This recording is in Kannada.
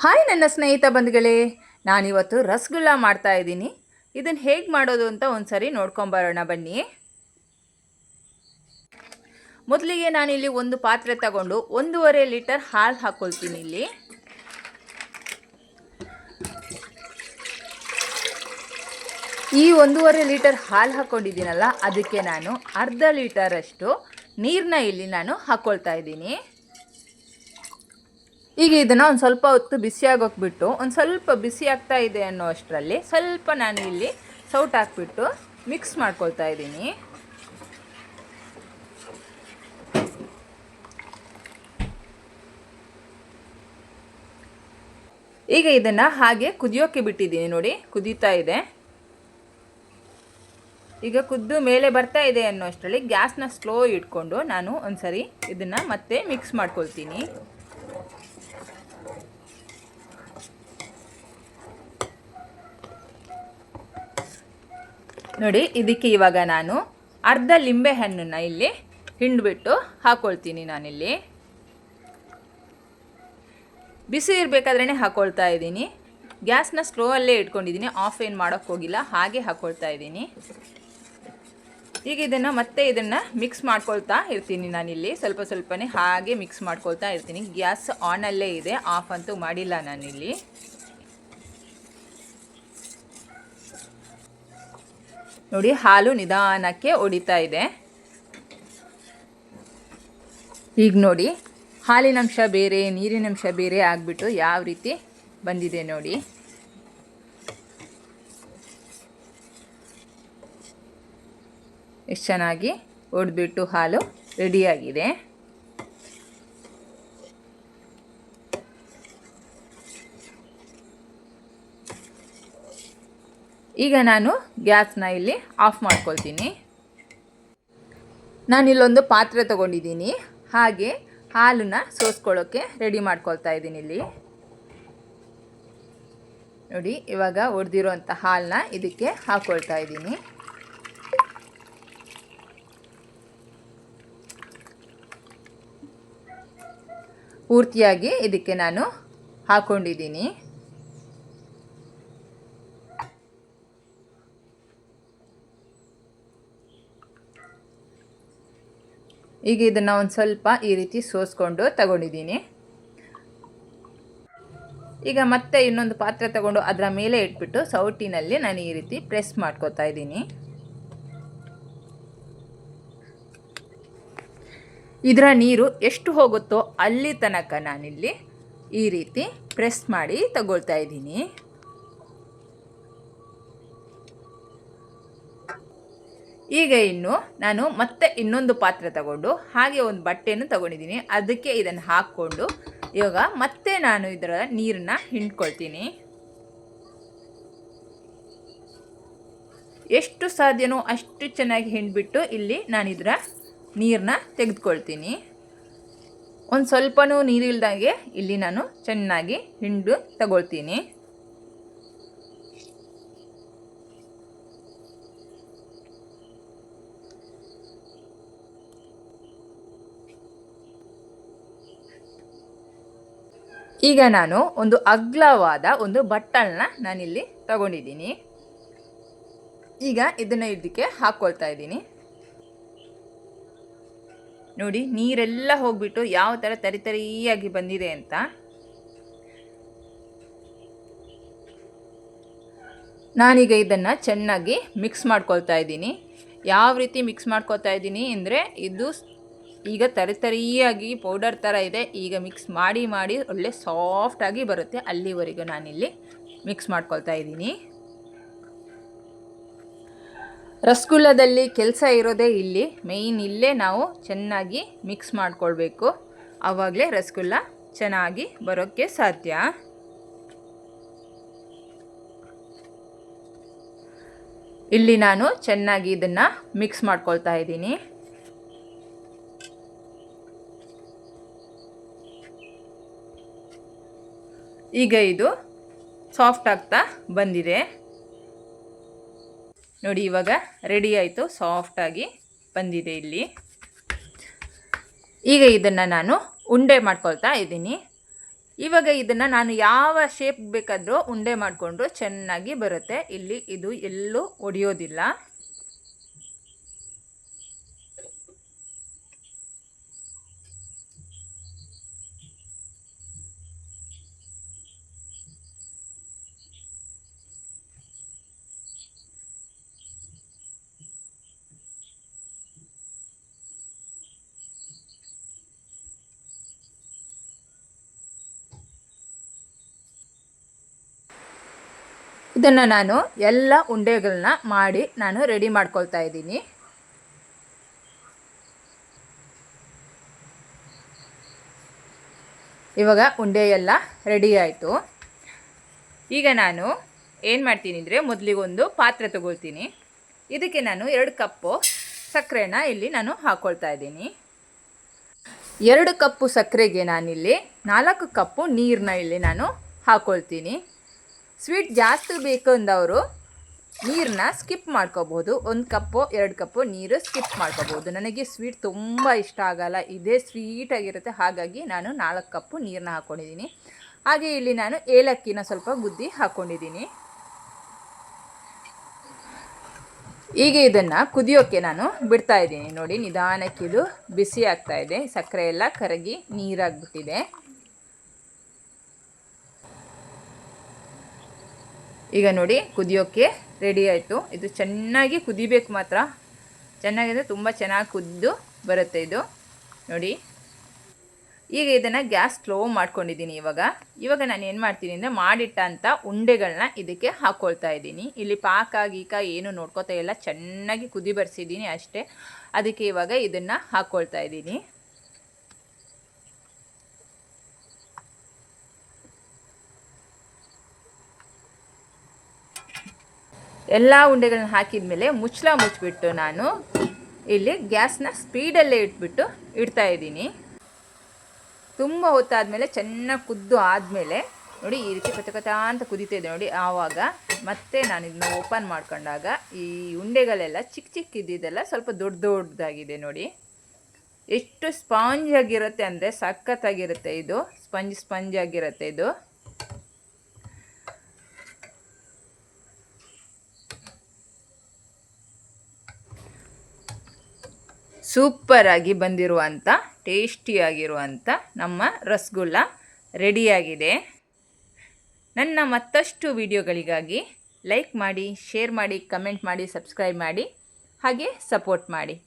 ಹಾಯ್ ನನ್ನ ಸ್ನೇಹಿತ ಬಂಧುಗಳೇ, ನಾನಿವತ್ತು ರಸಗುಲ್ಲ ಮಾಡ್ತಾ ಇದ್ದೀನಿ. ಇದನ್ನು ಹೇಗೆ ಮಾಡೋದು ಅಂತ ಒಂದ್ಸರಿ ನೋಡ್ಕೊಂಬರೋಣ ಬನ್ನಿ. ಮೊದಲಿಗೆ ನಾನಿಲ್ಲಿ ಒಂದು ಪಾತ್ರೆ ತಗೊಂಡು 1.5 ಲೀಟರ್ ಹಾಲು ಹಾಕ್ಕೊಳ್ತೀನಿ. ಇಲ್ಲಿ ಈ 1.5 ಲೀಟರ್ ಹಾಲು ಹಾಕ್ಕೊಂಡಿದ್ದೀನಲ್ಲ, ಅದಕ್ಕೆ ನಾನು ಅರ್ಧ ಲೀಟರಷ್ಟು ನೀರನ್ನ ಇಲ್ಲಿ ನಾನು ಹಾಕ್ಕೊಳ್ತಾ ಇದ್ದೀನಿ. ಈಗ ಇದನ್ನು ಒಂದು ಸ್ವಲ್ಪ ಹೊತ್ತು ಬಿಸಿಯಾಗೋಕ್ಬಿಟ್ಟು ಒಂದು ಸ್ವಲ್ಪ ಬಿಸಿ ಆಗ್ತಾ ಇದೆ ಅನ್ನೋ ಅಷ್ಟರಲ್ಲಿ ಸ್ವಲ್ಪ ನಾನು ಇಲ್ಲಿ ಸೌಟ್ ಹಾಕ್ಬಿಟ್ಟು ಮಿಕ್ಸ್ ಮಾಡ್ಕೊಳ್ತಾ ಇದ್ದೀನಿ. ಈಗ ಇದನ್ನು ಹಾಗೆ ಕುದಿಯೋಕ್ಕೆ ಬಿಟ್ಟಿದ್ದೀನಿ. ನೋಡಿ, ಕುದೀತಾ ಇದೆ. ಈಗ ಕುದ್ದು ಮೇಲೆ ಬರ್ತಾ ಇದೆ ಅನ್ನೋ ಅಷ್ಟರಲ್ಲಿ ಗ್ಯಾಸ್ನ ಸ್ಲೋ ಇಟ್ಕೊಂಡು ನಾನು ಒಂದ್ಸರಿ ಇದನ್ನು ಮತ್ತೆ ಮಿಕ್ಸ್ ಮಾಡ್ಕೊಳ್ತೀನಿ. ನೋಡಿ, ಇದಕ್ಕೆ ಇವಾಗ ನಾನು ಅರ್ಧ ಲಿಂಬೆ ಹಣ್ಣನ್ನು ಇಲ್ಲಿ ಹಿಂಡ್ಬಿಟ್ಟು ಹಾಕ್ಕೊಳ್ತೀನಿ. ನಾನಿಲ್ಲಿ ಬಿಸಿ ಇರಬೇಕಾದ್ರೇ ಹಾಕ್ಕೊಳ್ತಾ ಇದ್ದೀನಿ. ಗ್ಯಾಸ್ನ ಸ್ಲೋ ಅಲ್ಲೇ ಇಟ್ಕೊಂಡಿದ್ದೀನಿ, ಆಫ್ ಏನು ಮಾಡೋಕ್ಕೆ ಹೋಗಿಲ್ಲ, ಹಾಗೆ ಹಾಕ್ಕೊಳ್ತಾ ಇದ್ದೀನಿ. ಈಗ ಇದನ್ನು ಮಿಕ್ಸ್ ಮಾಡ್ಕೊಳ್ತಾ ಇರ್ತೀನಿ. ನಾನಿಲ್ಲಿ ಸ್ವಲ್ಪ ಸ್ವಲ್ಪನೇ ಹಾಗೆ ಮಿಕ್ಸ್ ಮಾಡ್ಕೊಳ್ತಾ ಇರ್ತೀನಿ. ಗ್ಯಾಸ್ ಆನಲ್ಲೇ ಇದೆ, ಆಫ್ ಅಂತೂ ಮಾಡಿಲ್ಲ ನಾನಿಲ್ಲಿ. ನೋಡಿ, ಹಾಲು ನಿಧಾನಕ್ಕೆ ಒಡಿತಾ ಇದೆ. ಈಗ ನೋಡಿ, ಹಾಲಿನಂಶ ಬೇರೆ ನೀರಿನಂಶ ಬೇರೆ ಆಗಿಬಿಟ್ಟು ಯಾವ ರೀತಿ ಬಂದಿದೆ ನೋಡಿ. ಎಷ್ಟು ಚೆನ್ನಾಗಿ ಒಡೆದ್ಬಿಟ್ಟು ಹಾಲು ರೆಡಿಯಾಗಿದೆ. ಈಗ ನಾನು ಗ್ಯಾಸ್ನ ಇಲ್ಲಿ ಆಫ್ ಮಾಡ್ಕೊಳ್ತೀನಿ. ನಾನಿಲ್ಲೊಂದು ಪಾತ್ರೆ ತೊಗೊಂಡಿದ್ದೀನಿ, ಹಾಗೆ ಹಾಲನ್ನು ಸೋಸ್ಕೊಳ್ಳೋಕ್ಕೆ ರೆಡಿ ಮಾಡ್ಕೊಳ್ತಾ ಇದ್ದೀನಿ. ಇಲ್ಲಿ ನೋಡಿ, ಇವಾಗ ಒಡೆದಿರೋಂಥ ಹಾಲನ್ನ ಇದಕ್ಕೆ ಹಾಕ್ಕೊಳ್ತಾ ಇದ್ದೀನಿ. ಪೂರ್ತಿಯಾಗಿ ಇದಕ್ಕೆ ನಾನು ಹಾಕ್ಕೊಂಡಿದ್ದೀನಿ. ಈಗ ಇದನ್ನು ಒಂದು ಸ್ವಲ್ಪ ಈ ರೀತಿ ಸೋಸ್ಕೊಂಡು ತಗೊಂಡಿದ್ದೀನಿ. ಈಗ ಮತ್ತೆ ಇನ್ನೊಂದು ಪಾತ್ರೆ ತಗೊಂಡು ಅದರ ಮೇಲೆ ಇಟ್ಬಿಟ್ಟು ಸೌಟಿನಲ್ಲಿ ನಾನು ಈ ರೀತಿ ಪ್ರೆಸ್ ಮಾಡ್ಕೊತಾ ಇದ್ದೀನಿ. ಇದರ ನೀರು ಎಷ್ಟು ಹೋಗುತ್ತೋ ಅಲ್ಲಿ ತನಕ ನಾನಿಲ್ಲಿ ಈ ರೀತಿ ಪ್ರೆಸ್ ಮಾಡಿ ತಗೊಳ್ತಾ ಇದ್ದೀನಿ. ಈಗ ಇನ್ನು ನಾನು ಮತ್ತೆ ಇನ್ನೊಂದು ಪಾತ್ರೆ ತಗೊಂಡು ಹಾಗೆ ಒಂದು ಬಟ್ಟೆಯನ್ನು ತಗೊಂಡಿದ್ದೀನಿ. ಅದಕ್ಕೆ ಇದನ್ನು ಹಾಕ್ಕೊಂಡು ಇವಾಗ ಮತ್ತೆ ನಾನು ಇದರ ನೀರನ್ನ ಹಿಂಡ್ಕೊಳ್ತೀನಿ. ಎಷ್ಟು ಸಾಧ್ಯನೋ ಅಷ್ಟು ಚೆನ್ನಾಗಿ ಹಿಂಡ್ಬಿಟ್ಟು ಇಲ್ಲಿ ನಾನು ಇದರ ನೀರನ್ನ ತೆಗೆದುಕೊಳ್ತೀನಿ. ಒಂದು ಸ್ವಲ್ಪನೂ ನೀರಿಲ್ದಂಗೆ ಇಲ್ಲಿ ನಾನು ಚೆನ್ನಾಗಿ ಹಿಂಡು ತಗೊಳ್ತೀನಿ. ಈಗ ನಾನು ಒಂದು ಅಗಲವಾದ ಒಂದು ಬಟ್ಟಲನ್ನ ನಾನಿಲ್ಲಿ ತಗೊಂಡಿದ್ದೀನಿ. ಈಗ ಇದನ್ನು ಇದಕ್ಕೆ ಹಾಕ್ಕೊಳ್ತಾ ಇದ್ದೀನಿ. ನೋಡಿ, ನೀರೆಲ್ಲ ಹೋಗ್ಬಿಟ್ಟು ಯಾವ ಥರ ತರಿಯಾಗಿ ಬಂದಿದೆ ಅಂತ. ನಾನೀಗ ಇದನ್ನು ಚೆನ್ನಾಗಿ ಮಿಕ್ಸ್ ಮಾಡ್ಕೊಳ್ತಾ ಇದ್ದೀನಿ. ಯಾವ ರೀತಿ ಮಿಕ್ಸ್ ಮಾಡ್ಕೊಳ್ತಾ ಇದ್ದೀನಿ ಅಂದರೆ, ಇದು ಈಗ ತರಿಯಾಗಿ ಪೌಡರ್ ಥರ ಇದೆ. ಈಗ ಮಿಕ್ಸ್ ಮಾಡಿ ಮಾಡಿ ಒಳ್ಳೆ ಸಾಫ್ಟಾಗಿ ಬರುತ್ತೆ, ಅಲ್ಲಿವರೆಗೂ ನಾನಿಲ್ಲಿ ಮಿಕ್ಸ್ ಮಾಡ್ಕೊಳ್ತಾ ಇದ್ದೀನಿ. ರಸಗುಲ್ಲದಲ್ಲಿ ಕೆಲಸ ಇರೋದೇ ಇಲ್ಲಿ ಮೇಯ್ನ್. ಇಲ್ಲೇ ನಾವು ಚೆನ್ನಾಗಿ ಮಿಕ್ಸ್ ಮಾಡ್ಕೊಳ್ಬೇಕು, ಆವಾಗಲೇ ರಸಗುಲ್ಲ ಚೆನ್ನಾಗಿ ಬರೋಕ್ಕೆ ಸಾಧ್ಯ. ಇಲ್ಲಿ ನಾನು ಚೆನ್ನಾಗಿ ಇದನ್ನು ಮಿಕ್ಸ್ ಮಾಡ್ಕೊಳ್ತಾ ಇದ್ದೀನಿ. ಈಗ ಇದು ಸಾಫ್ಟ್ ಆಗ್ತಾ ಬಂದಿದೆ ನೋಡಿ. ಇವಾಗ ರೆಡಿ ಆಯಿತು, ಸಾಫ್ಟಾಗಿ ಬಂದಿದೆ ಇಲ್ಲಿ. ಈಗ ಇದನ್ನು ನಾನು ಉಂಡೆ ಮಾಡ್ಕೊಳ್ತಾ ಇದ್ದೀನಿ. ಇವಾಗ ಇದನ್ನು ನಾನು ಯಾವ ಶೇಪ್ ಬೇಕಾದರೂ ಉಂಡೆ ಮಾಡಿಕೊಂಡ್ರು ಚೆನ್ನಾಗಿ ಬರುತ್ತೆ. ಇಲ್ಲಿ ಇದು ಎಲ್ಲೂ ಒಡೆಯೋದಿಲ್ಲ. ಇದನ್ನು ನಾನು ಎಲ್ಲ ಉಂಡೆಗಳನ್ನ ಮಾಡಿ ನಾನು ರೆಡಿ ಮಾಡ್ಕೊಳ್ತಾ ಇದ್ದೀನಿ. ಇವಾಗ ಉಂಡೆ ಎಲ್ಲ ರೆಡಿ ಆಯಿತು. ಈಗ ನಾನು ಏನು ಮಾಡ್ತೀನಿ ಅಂದರೆ ಮೊದಲಿಗೊಂದು ಪಾತ್ರೆ ತಗೊಳ್ತೀನಿ. ಇದಕ್ಕೆ ನಾನು 2 ಕಪ್ಪು ಸಕ್ಕರೆನ ಇಲ್ಲಿ ನಾನು ಹಾಕ್ಕೊಳ್ತಾ ಇದ್ದೀನಿ. 2 ಕಪ್ಪು ಸಕ್ಕರೆಗೆ ನಾನಿಲ್ಲಿ 4 ಕಪ್ಪು ನೀರನ್ನ ಇಲ್ಲಿ ನಾನು ಹಾಕ್ಕೊಳ್ತೀನಿ. ಸ್ವೀಟ್ ಜಾಸ್ತಿ ಬೇಕು ಅಂದವರು ನೀರನ್ನ ಸ್ಕಿಪ್ ಮಾಡ್ಕೋಬೋದು. 1 ಕಪ್ಪು 2 ಕಪ್ಪು ನೀರು ಸ್ಕಿಪ್ ಮಾಡ್ಕೋಬೋದು. ನನಗೆ ಸ್ವೀಟ್ ತುಂಬ ಇಷ್ಟ ಆಗಲ್ಲ, ಇದೇ ಸ್ವೀಟಾಗಿರುತ್ತೆ. ಹಾಗಾಗಿ ನಾನು 4 ಕಪ್ಪು ನೀರನ್ನ ಹಾಕ್ಕೊಂಡಿದ್ದೀನಿ. ಹಾಗೆ ಇಲ್ಲಿ ನಾನು ಏಲಕ್ಕಿನ ಸ್ವಲ್ಪ ಗುದ್ದಿ ಹಾಕ್ಕೊಂಡಿದ್ದೀನಿ. ಈಗ ಇದನ್ನು ಕುದಿಯೋಕ್ಕೆ ನಾನು ಬಿಡ್ತಾ ಇದ್ದೀನಿ. ನೋಡಿ, ನಿಧಾನಕ್ಕೆ ಇದು ಬಿಸಿ ಆಗ್ತಾ ಇದೆ. ಸಕ್ಕರೆ ಎಲ್ಲ ಕರಗಿ ನೀರಾಗಿಬಿಟ್ಟಿದೆ. ಈಗ ನೋಡಿ ಕುದಿಯೋಕ್ಕೆ ರೆಡಿ ಆಯಿತು. ಇದು ಚೆನ್ನಾಗಿ ಕುದಿಬೇಕು ಮಾತ್ರ. ಚೆನ್ನಾಗಿದೆ, ತುಂಬ ಚೆನ್ನಾಗಿ ಕುದ್ದು ಬರುತ್ತೆ ಇದು ನೋಡಿ. ಈಗ ಇದನ್ನು ಗ್ಯಾಸ್ ಸ್ಲೋ ಮಾಡ್ಕೊಂಡಿದ್ದೀನಿ. ಇವಾಗ ನಾನು ಏನು ಮಾಡ್ತೀನಿ ಅಂದರೆ ಮಾಡಿಟ್ಟಂಥ ಉಂಡೆಗಳನ್ನ ಇದಕ್ಕೆ ಹಾಕ್ಕೊಳ್ತಾ ಇದ್ದೀನಿ. ಇಲ್ಲಿ ಪಾಕ ಗೀಕ ಏನು ನೋಡ್ಕೋತಾ ಇಲ್ಲ, ಚೆನ್ನಾಗಿ ಕುದಿ ಬರ್ಸಿದ್ದೀನಿ ಅಷ್ಟೇ. ಅದಕ್ಕೆ ಇವಾಗ ಇದನ್ನು ಹಾಕ್ಕೊಳ್ತಾ ಇದ್ದೀನಿ. ಎಲ್ಲ ಉಂಡೆಗಳನ್ನ ಹಾಕಿದ ಮೇಲೆ ಮುಚ್ಚಿಬಿಟ್ಟು ನಾನು ಇಲ್ಲಿ ಗ್ಯಾಸ್ನ ಸ್ಪೀಡಲ್ಲೇ ಇಡ್ತಾ ಇದ್ದೀನಿ. ತುಂಬ ಹೊತ್ತಾದಮೇಲೆ ಚೆನ್ನಾಗಿ ಕುದ್ದು ಆದಮೇಲೆ ನೋಡಿ ಈ ರೀತಿ ಕಚ ಅಂತ ಕುದೀತಾ ಇದೆ ನೋಡಿ. ಆವಾಗ ಮತ್ತೆ ನಾನು ಇದನ್ನ ಓಪನ್ ಮಾಡ್ಕೊಂಡಾಗ ಈ ಉಂಡೆಗಳೆಲ್ಲ ಚಿಕ್ಕ ಇದ್ದಿದ್ದೆಲ್ಲ ಸ್ವಲ್ಪ ದೊಡ್ಡದಾಗಿದೆ ನೋಡಿ. ಎಷ್ಟು ಸ್ಪಾಂಜ್ ಆಗಿರುತ್ತೆ ಅಂದರೆ ಸಖತ್ತಾಗಿರುತ್ತೆ ಇದು. ಸ್ಪಂಜ್ ಆಗಿರುತ್ತೆ ಇದು. ಸೂಪರಾಗಿ ಬಂದಿರುವಂಥ ಟೇಸ್ಟಿಯಾಗಿರುವಂಥ ನಮ್ಮ ರಸಗುಲ್ಲ ರೆಡಿಯಾಗಿದೆ. ನನ್ನ ಮತ್ತಷ್ಟು ವಿಡಿಯೋಗಳಿಗಾಗಿ ಲೈಕ್ ಮಾಡಿ, ಶೇರ್ ಮಾಡಿ, ಕಮೆಂಟ್ ಮಾಡಿ, ಸಬ್ಸ್ಕ್ರೈಬ್ ಮಾಡಿ, ಹಾಗೆ ಸಪೋರ್ಟ್ ಮಾಡಿ.